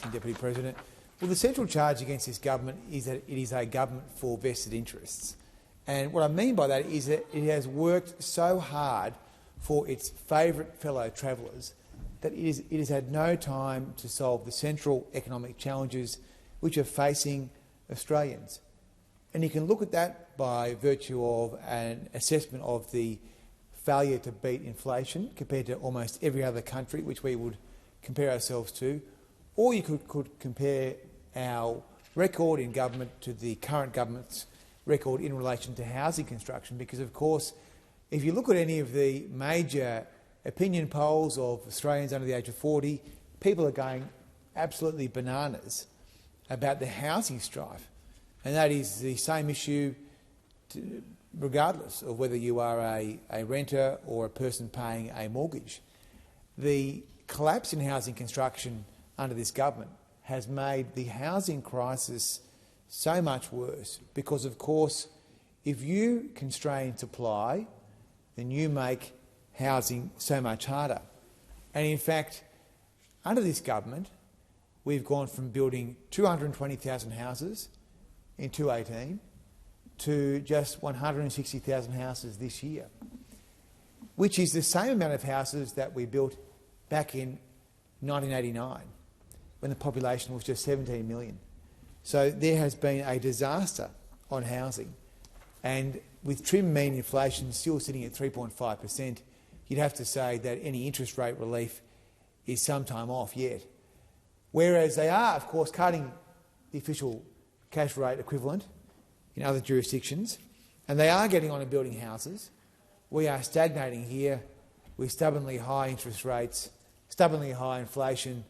Acting Deputy President. Well, the central charge against this government is that it is a government for vested interests. And what I mean by that is that it has worked so hard for its favourite fellow travellers that it has had no time to solve the central economic challenges which are facing Australians. And you can look at that by virtue of an assessment of the failure to beat inflation compared to almost every other country which we would compare ourselves to, or you could compare our record in government to the current government's record in relation to housing construction, because, of course, if you look at any of the major opinion polls of Australians under the age of 40, people are going absolutely bananas about the housing strife. And that is the same issue regardless of whether you are a renter or a person paying a mortgage. The collapse in housing construction under this government has made the housing crisis so much worse because, of course, if you constrain supply, then you make housing so much harder. And in fact, under this government, we've gone from building 220,000 houses in 2018 to just 160,000 houses this year, which is the same amount of houses that we built back in 1989, when the population was just 17 million. So there has been a disaster on housing. And with trim mean inflation still sitting at 3.5%, you'd have to say that any interest rate relief is some time off yet. Whereas they are, of course, cutting the official cash rate equivalent in other jurisdictions, and they are getting on and building houses. We are stagnating here with stubbornly high interest rates, stubbornly high inflation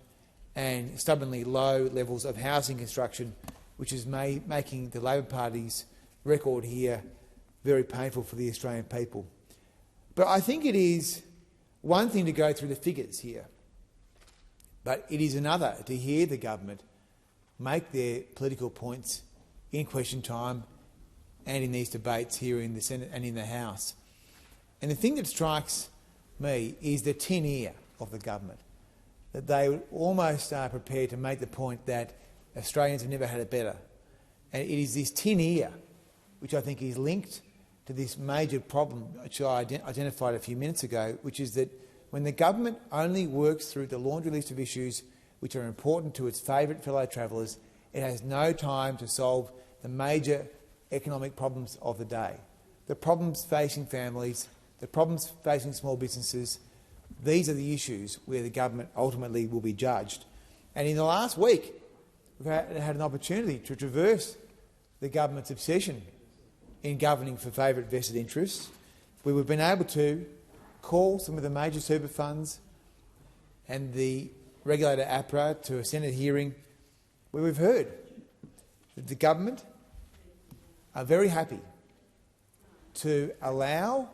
and stubbornly low levels of housing construction, which is making the Labor Party's record here very painful for the Australian people. But I think it is one thing to go through the figures here, but it is another to hear the government make their political points in question time and in these debates here in the Senate and in the House. And the thing that strikes me is the tin ear of the government, that they almost are prepared to make the point that Australians have never had it better. And it is this tin ear which I think is linked to this major problem which I identified a few minutes ago, which is that when the government only works through the laundry list of issues which are important to its favourite fellow travellers, it has no time to solve the major economic problems of the day. The problems facing families, the problems facing small businesses, these are the issues where the government ultimately will be judged. And in the last week, we've had an opportunity to traverse the government's obsession in governing for favourite vested interests, where we've been able to call some of the major super funds and the regulator APRA to a Senate hearing where we've heard that the government are very happy to allow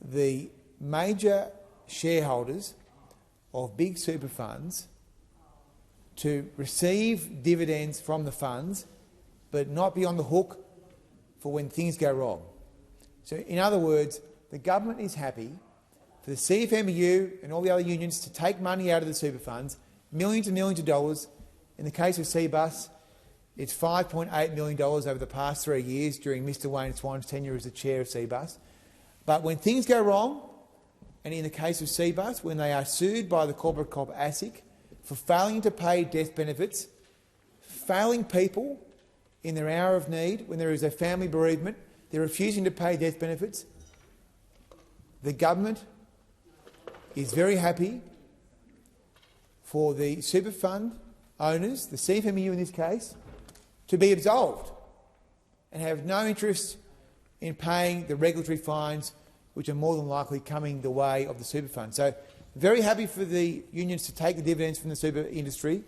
the major shareholders of big super funds to receive dividends from the funds but not be on the hook for when things go wrong. So, in other words, the government is happy for the CFMEU and all the other unions to take money out of the super funds, millions and millions of dollars. In the case of CBUS, it's $5.8 million over the past 3 years during Mr Wayne Swan's tenure as the chair of CBUS. But when things go wrong, and in the case of CBUS, when they are sued by the corporate cop ASIC for failing to pay death benefits, failing people in their hour of need, when there is a family bereavement, they're refusing to pay death benefits, the government is very happy for the super fund owners, the CFMEU in this case, to be absolved and have no interest in paying the regulatory fines which are more than likely coming the way of the super fund. So, very happy for the unions to take the dividends from the super industry,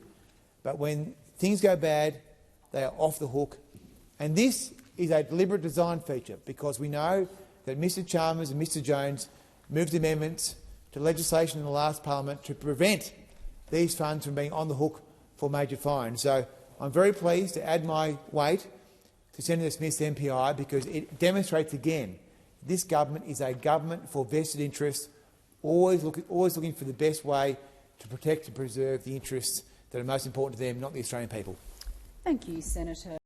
but when things go bad, they are off the hook. And this is a deliberate design feature because we know that Mr Chalmers and Mr Jones moved amendments to legislation in the last parliament to prevent these funds from being on the hook for major fines. So I'm very pleased to add my weight to Senator Smith's MPI because it demonstrates again this government is a government for vested interests, always looking for the best way to protect and preserve the interests that are most important to them, not the Australian people. Thank you, Senator